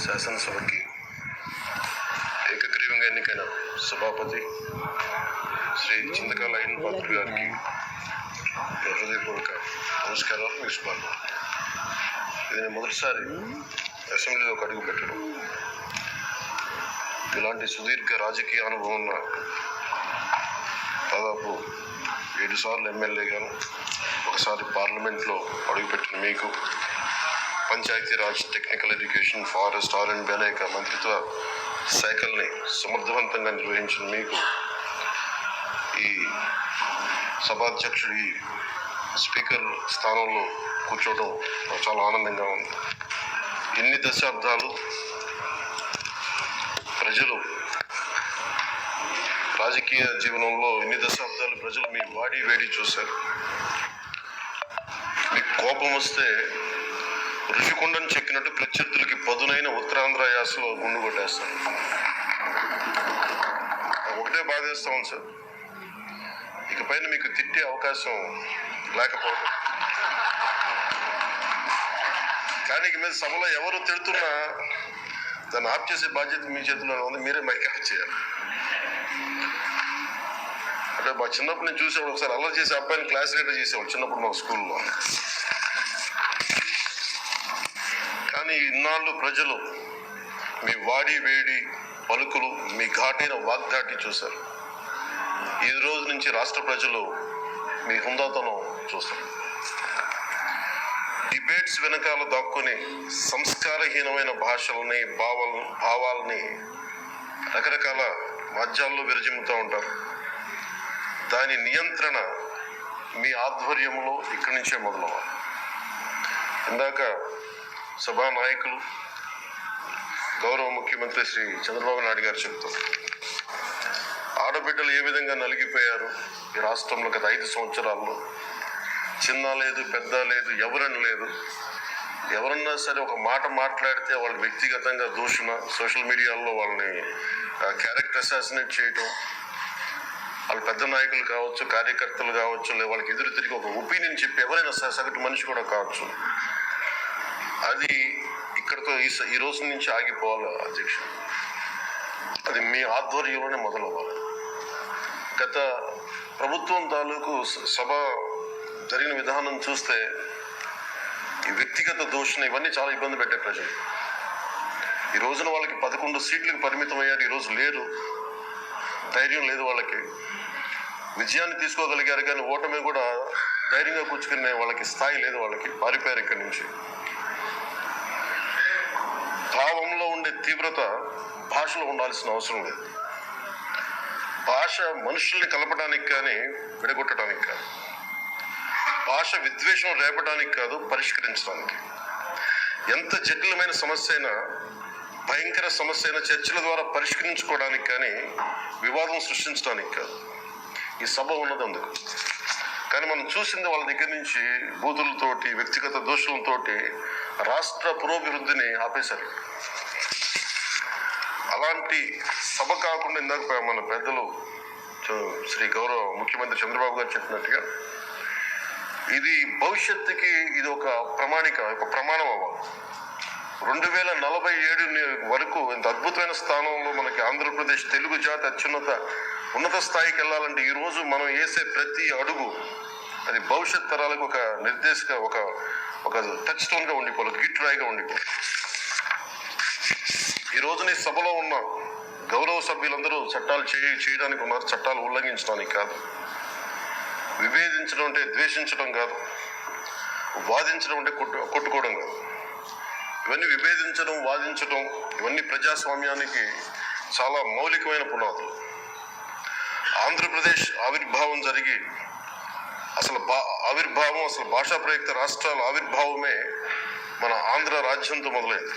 శాసనసభకి ఏకగ్రీవంగా ఎన్నికైన సభాపతి శ్రీ చింతకాయల అయ్యన్ పాత్ర గారికి హృదయపూర్వక నమస్కారాలు, విస్మరణ. ఇది నేను మొదటిసారి అసెంబ్లీలోకి అడుగు పెట్టడం. ఇలాంటి సుదీర్ఘ రాజకీయ అనుభవం ఉన్న దాదాపు 7 సార్లు ఎమ్మెల్యేగాను, ఒకసారి పార్లమెంట్లో అడుగుపెట్టిన మీకు, Panchayati Raj, technical education, forest, R&B అనేక మంత్రిత్వ శాఖల్ని సమర్థవంతంగా నిర్వహించిన మీకు, ఈ సభాధ్యక్షుడు, ఈ స్పీకర్ స్థానంలో కూర్చోవడం చాలా ఆనందంగా ఉంది. ఎన్ని దశాబ్దాలు ప్రజలు రాజకీయ జీవనంలో ప్రజలు మీ వాడి వేడి చూశారు. మీకు కోపం వస్తే ఋషికొండను చెక్కినట్టు ప్రత్యర్థులకి పదునైన ఉత్తరాంధ్ర యాసలో గుండు కొట్టేస్తారు. ఒకటే బాధేస్తా ఉంది సార్, ఇకపైన మీకు తిట్టే అవకాశం లేకపోవడం. కానీ ఇక మీద సభలో ఎవరు తిడుతున్నా దాన్ని ఆఫ్ చేసే బాధ్యత మీ చేతిలో ఉంది. మీరే మైక్ ఆఫ్ చేయాలి. అంటే మా చిన్నప్పుడు నేను చూసేవాడు, ఒకసారి అల్లరి చేసే అబ్బాయిని క్లాస్ లీడర్ చేసేవాడు చిన్నప్పుడు మా స్కూల్లో. కానీ ఇన్నాళ్ళు ప్రజలు మీ వాడి వేడి పలుకులు, మీ ఘాటైన వాగ్దాటి చూశారు. ఈ రోజు నుంచి రాష్ట్ర ప్రజలు మీ హుందాతనం చూస్తారు. డిబేట్స్ వెనకాల దాక్కుని సంస్కారహీనమైన భాషల్ని, భావాల్ని రకరకాల మాధ్యాల్లో విరజిమ్ముతూ ఉంటారు. దాని నియంత్రణ మీ ఆధ్వర్యంలో ఇక్కడి నుంచే మొదలవ్వాలి. ఇందాక సభా నాయకులు, గౌరవ ముఖ్యమంత్రి శ్రీ చంద్రబాబు నాయుడు గారు చెప్తారు, ఆడబిడ్డలు ఏ విధంగా నలిగిపోయారు ఈ రాష్ట్రంలో గత 5 సంవత్సరాల్లో. చిన్న లేదు, పెద్ద లేదు, ఎవరని లేదు. ఎవరన్నా సరే ఒక మాట మాట్లాడితే వాళ్ళు వ్యక్తిగతంగా దూషణ, సోషల్ మీడియాలో వాళ్ళని క్యారెక్టర్ అసాసినేట్ చేయటం, వాళ్ళు పెద్ద నాయకులు కావచ్చు, కార్యకర్తలు కావచ్చు, లేదా వాళ్ళకి ఎదురు తిరిగి ఒక ఒపీనియన్ చెప్పి ఎవరైనా సగటు మనిషి కూడా కావచ్చు. అది ఇక్కడతో ఈ రోజు నుంచి ఆగిపోవాలి అధ్యక్షుడు. అది మీ ఆధ్వర్యంలోనే మొదలవ్వాలి. గత ప్రభుత్వం తాలూకు సభ జరిగిన విధానం చూస్తే ఈ వ్యక్తిగత దూషణ ఇవన్నీ చాలా ఇబ్బంది పెట్టే ప్రజలు. ఈ రోజున వాళ్ళకి 11 సీట్లకు పరిమితం అయ్యారు. ఈరోజు లేరు, ధైర్యం లేదు వాళ్ళకి. విజయాన్ని తీసుకోగలిగారు కానీ ఓటమి కూడా ధైర్యంగా కూర్చుకునే వాళ్ళకి స్థాయి లేదు. వాళ్ళకి పారిపోయారు ఇక్కడి నుంచి. భావంలో ఉండే తీవ్రత భాషలో ఉండాల్సిన అవసరం లేదు. భాష మనుషుల్ని కలపడానికి కానీ విడగొట్టడానికి కాదు. భాష విద్వేషం రేపడానికి కాదు, పరిష్కరించడానికి. ఎంత జటిలమైన సమస్య అయినా, భయంకర సమస్య అయినా చర్చల ద్వారా పరిష్కరించుకోవడానికి కానీ వివాదం సృష్టించడానికి కాదు. ఈ సభ ఉన్నది అందుకు. కానీ మనం చూసింది వాళ్ళ దగ్గర నుంచి బూతులతోటి, వ్యక్తిగత దోషులతోటి రాష్ట్ర పురోభివృద్ధిని ఆపేశారు. అలాంటి సభ కాకుండా ఇందాక మన పెద్దలు శ్రీ గౌరవ ముఖ్యమంత్రి చంద్రబాబు గారు చెప్పినట్టుగా ఇది భవిష్యత్తుకి ఇది ఒక ప్రమాణం అవ్వాలి. 2047 వరకు ఇంత అద్భుతమైన స్థానంలో మనకి ఆంధ్రప్రదేశ్ తెలుగు జాతి ఉన్నత స్థాయికి వెళ్ళాలంటే ఈరోజు మనం వేసే ప్రతి అడుగు అది భవిష్యత్ తరాలకు ఒక నిర్దేశక, ఒక టచ్ స్టోన్గా ఉండిపోవాలి, గిట్టురాయిగా ఉండిపోవాలి. ఈ రోజున ఈ సభలో ఉన్న గౌరవ సభ్యులందరూ చట్టాలు చేయడానికి ఉన్నారు, చట్టాలు ఉల్లంఘించడానికి కాదు. విభేదించడం అంటే ద్వేషించడం కాదు, వాదించడం అంటే కొట్టుకోవడం కాదు. ఇవన్నీ విభేదించడం, వాదించడం ఇవన్నీ ప్రజాస్వామ్యానికి చాలా మౌలికమైన పునాదులు. ఆంధ్రప్రదేశ్ ఆవిర్భావం జరిగి అసలు భాషా ప్రయుక్త రాష్ట్రాల ఆవిర్భావమే మన ఆంధ్ర రాజ్యంతో మొదలైంది.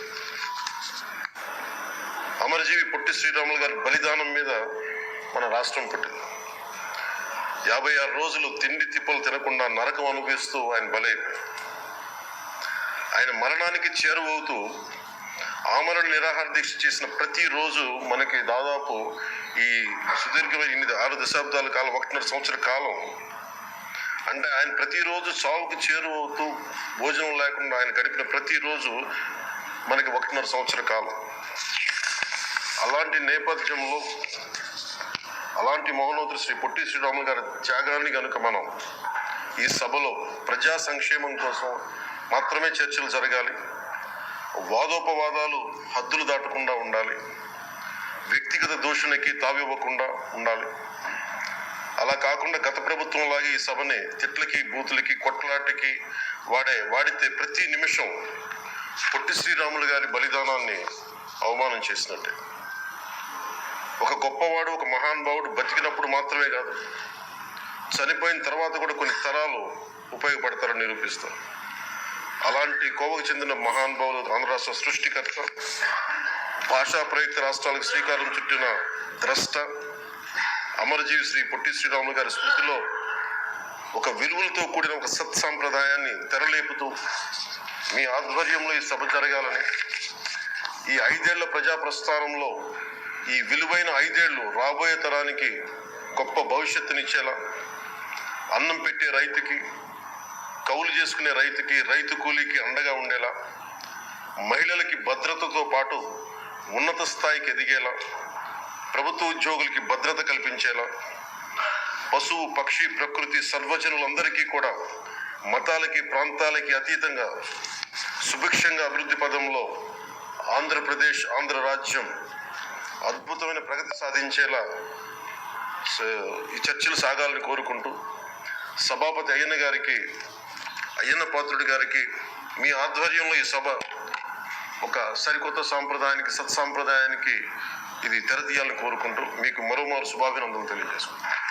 అమరజీవి పొట్టి శ్రీరాములు గారి బలిదానం మీద మన రాష్ట్రం పుట్టింది. 56 రోజులు తిండి తిప్పలు తినకుండా నరకం అనుభవిస్తూ ఆయన బలైపోయారు. ఆయన మరణానికి చేరువవుతూ ఆమరణ నిరాహార దీక్ష చేసిన ప్రతిరోజు మనకి దాదాపు ఈ సుదీర్ఘమైన 6 దశాబ్దాల కాలం, 1.5 సంవత్సర కాలం అంటే ఆయన ప్రతిరోజు చావుకు చేరువవుతూ భోజనం లేకుండా ఆయన గడిపిన ప్రతిరోజు మనకి 1.5 సంవత్సర కాలం. అలాంటి నేపథ్యంలో అలాంటి మహోన్నతుడు శ్రీ పొట్టి శ్రీరాములు గారి త్యాగాన్ని కనుక మనం ఈ సభలో ప్రజా సంక్షేమం కోసం మాత్రమే చర్చలు జరగాలి, వాదోపవాదాలు హద్దులు దాటకుండా ఉండాలి, వ్యక్తిగత దూషణకి తావివ్వకుండా ఉండాలి. అలా కాకుండా గత ప్రభుత్వం లాగే ఈ సభని తిట్లకి, బూతులకి, కొట్లాటకి వాడితే ప్రతి నిమిషం పొట్టి శ్రీరాములు గారి బలిదానాన్ని అవమానం చేసినట్టే. ఒక గొప్పవాడు, ఒక మహానుభావుడు బతికినప్పుడు మాత్రమే కాదు, చనిపోయిన తర్వాత కూడా కొన్ని తరాలు ఉపయోగపడతారని నిరూపిస్తారు. అలాంటి కోవకు చెందిన మహానుభావులు ఆంధ్ర రాష్ట్ర సృష్టికర్త, భాషా ప్రయుక్త రాష్ట్రాలకు శ్రీకారం చుట్టిన ద్రష్ట, అమరజీవి శ్రీ పొట్టి శ్రీరాములు గారి స్మృతిలో ఒక విలువలతో కూడిన ఒక సత్సాంప్రదాయాన్ని తెరలేపుతూ మీ ఆధ్వర్యంలో ఈ సభ జరగాలని, ఈ 5 ఏళ్ల ప్రజా ప్రస్థానంలో ఈ విలువైన 5 ఏళ్లు రాబోయే తరానికి గొప్ప భవిష్యత్తునిచ్చేలా, అన్నం పెట్టే రైతుకి, కౌలు చేసుకునే రైతుకి, రైతు కూలీకి అండగా ఉండేలా, మహిళలకి భద్రతతో పాటు ఉన్నత స్థాయికి ఎదిగేలా, ప్రభుత్వ ఉద్యోగులకి భద్రత కల్పించేలా, పశువు, పక్షి, ప్రకృతి, సర్వజనులందరికీ కూడా మతాలకి, ప్రాంతాలకి అతీతంగా సుభిక్షంగా అభివృద్ధి పదంలో ఆంధ్రప్రదేశ్, ఆంధ్ర రాజ్యం అద్భుతమైన ప్రగతి సాధించేలా ఈ చర్చలు సాగాలని కోరుకుంటూ, సభాపతి అయ్యన్న పాత్రుడి గారికి మీ ఆధ్వర్యంలో ఈ సభ ఒక సరికొత్త సాంప్రదాయానికి, సత్సాంప్రదాయానికి ఇది తెరతీయాలని కోరుకుంటూ మీకు మరోమారు శుభాభినందనలు తెలియజేసుకుంటాను.